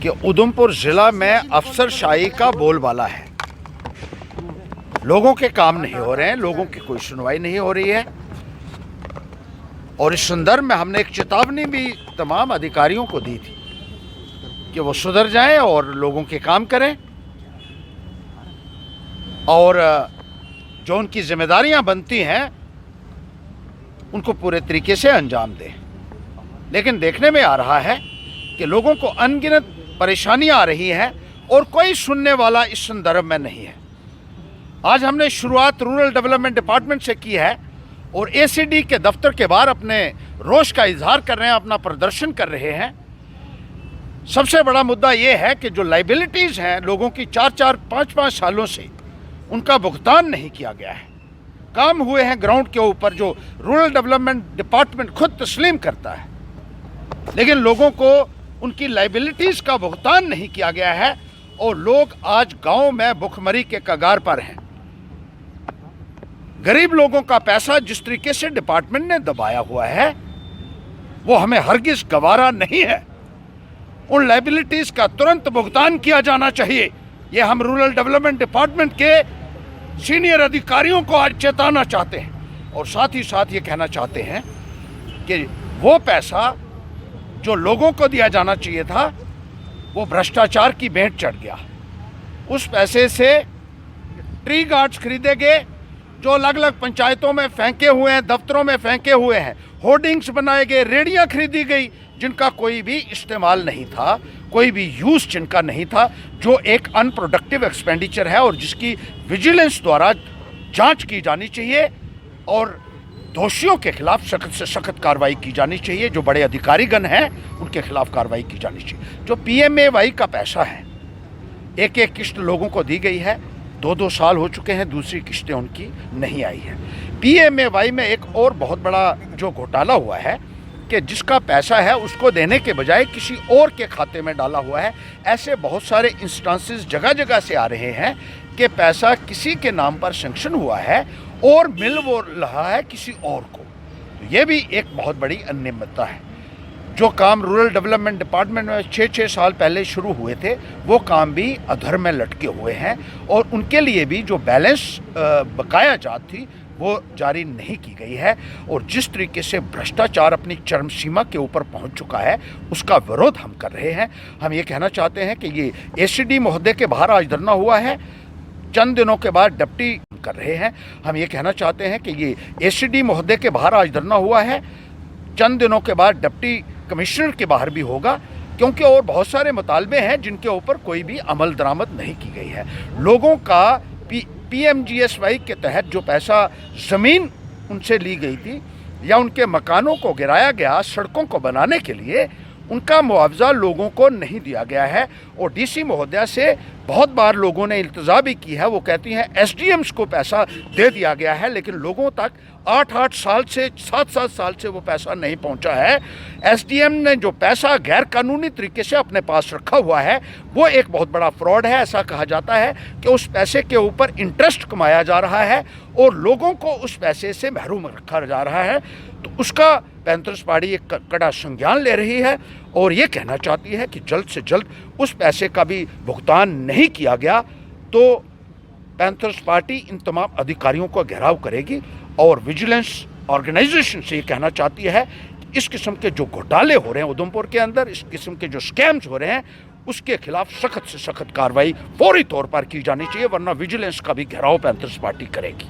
कि उधमपुर ज़िला में अफसरशाही का बोलबाला है। लोगों के काम नहीं हो रहे हैं, लोगों की कोई सुनवाई नहीं हो रही है। और इस संदर्भ में हमने एक चेतावनी भी तमाम अधिकारियों को दी थी कि वो सुधर जाएं और लोगों के काम करें और जो उनकी जिम्मेदारियां बनती हैं उनको पूरे तरीके से अंजाम दें। लेकिन देखने में आ रहा है कि लोगों को अनगिनत परेशानियां आ रही हैं और कोई सुनने वाला इस संदर्भ में नहीं है। आज हमने शुरुआत रूरल डेवलपमेंट डिपार्टमेंट से की है और एसीडी के दफ्तर के बाहर अपने रोष का इजहार कर रहे हैं, अपना प्रदर्शन कर रहे हैं। सबसे बड़ा मुद्दा ये है कि जो लाइबिलिटीज़ हैं लोगों की 4-4, 5-5 सालों से उनका भुगतान नहीं किया गया है। काम हुए हैं ग्राउंड के ऊपर जो रूरल डेवलपमेंट डिपार्टमेंट खुद तस्लीम करता है, लेकिन लोगों को उनकी लाइबिलिटीज़ का भुगतान नहीं किया गया है और लोग आज गांव में भुखमरी के कगार पर हैं। गरीब लोगों का पैसा जिस तरीके से डिपार्टमेंट ने दबाया हुआ है वो हमें हरगिज गवारा नहीं है। उन लाइबिलिटीज़ का तुरंत भुगतान किया जाना चाहिए। ये हम रूरल डेवलपमेंट डिपार्टमेंट के सीनियर अधिकारियों को आज चेताना चाहते हैं और साथ ही साथ ये कहना चाहते हैं कि वो पैसा जो लोगों को दिया जाना चाहिए था वो भ्रष्टाचार की भेंट चढ़ गया। उस पैसे से ट्री गार्ड्स खरीदे गए जो अलग अलग पंचायतों में फेंके हुए हैं, दफ्तरों में फेंके हुए हैं, होर्डिंग्स बनाए गए, रेडियां खरीदी गई जिनका कोई भी इस्तेमाल नहीं था, कोई भी यूज़ जिनका नहीं था, जो एक अनप्रोडक्टिव एक्सपेंडिचर है और जिसकी विजिलेंस द्वारा जांच की जानी चाहिए और दोषियों के खिलाफ सख्त से सख्त कार्रवाई की जानी चाहिए। जो बड़े अधिकारीगण हैं उनके खिलाफ कार्रवाई की जानी चाहिए। जो PMAY का पैसा है, एक एक किस्त लोगों को दी गई है, 2-2 साल हो चुके हैं, दूसरी किस्तें उनकी नहीं आई हैं। PMAY में एक और बहुत बड़ा जो घोटाला हुआ है कि जिसका पैसा है उसको देने के बजाय किसी और के खाते में डाला हुआ है। ऐसे बहुत सारे इंस्टांसेस जगह जगह से आ रहे हैं कि पैसा किसी के नाम पर सैंक्शन हुआ है और मिल वो रहा है किसी और को। तो ये भी एक बहुत बड़ी अनियमितता है। जो काम रूरल डेवलपमेंट डिपार्टमेंट में 6-6 साल पहले शुरू हुए थे वो काम भी अधर में लटके हुए हैं और उनके लिए भी जो बैलेंस बकाया जात थी वो जारी नहीं की गई है। और जिस तरीके से भ्रष्टाचार अपनी चरम सीमा के ऊपर पहुंच चुका है उसका विरोध हम कर रहे हैं। हम ये कहना चाहते हैं कि ये ACD महोदय के बाहर आज धरना हुआ है, चंद दिनों के बाद डिप्टी कर रहे हैं। हम ये कहना चाहते हैं कि ये ACD महोदय के बाहर आज धरना हुआ है, चंद दिनों के बाद डिप्टी कमिश्नर के बाहर भी होगा, क्योंकि और बहुत सारे मुतालबे हैं जिनके ऊपर कोई भी अमल दरामद नहीं की गई है। लोगों का PMGSY के तहत जो पैसा ज़मीन उनसे ली गई थी या उनके मकानों को गिराया गया सड़कों को बनाने के लिए, उनका मुआवजा लोगों को नहीं दिया गया है। और DC महोदया से बहुत बार लोगों ने इल्तजा भी की है। वो कहती हैं SDMs को पैसा दे दिया गया है, लेकिन लोगों तक 8-8 साल से 7-7 साल से वो पैसा नहीं पहुंचा है। SDM ने जो पैसा गैर कानूनी तरीके से अपने पास रखा हुआ है वो एक बहुत बड़ा फ्रॉड है। ऐसा कहा जाता है कि उस पैसे के ऊपर इंटरेस्ट कमाया जा रहा है और लोगों को उस पैसे से महरूम रखा जा रहा है। तो उसका पैंथर्स पार्टी एक कड़ा संज्ञान ले रही है और ये कहना चाहती है कि जल्द से जल्द उस पैसे का भी भुगतान नहीं किया गया तो पैंथर्स पार्टी इन तमाम अधिकारियों को घेराव करेगी। और विजिलेंस ऑर्गेनाइजेशन से ये कहना चाहती है कि इस किस्म के जो घोटाले हो रहे हैं उधमपुर के अंदर, इस किस्म के जो स्कैम्स हो रहे हैं उसके खिलाफ सख्त से सख्त कार्रवाई फौरी तौर पर की जानी चाहिए, वरना विजिलेंस का भी घेराव पैंथर्स पार्टी करेगी।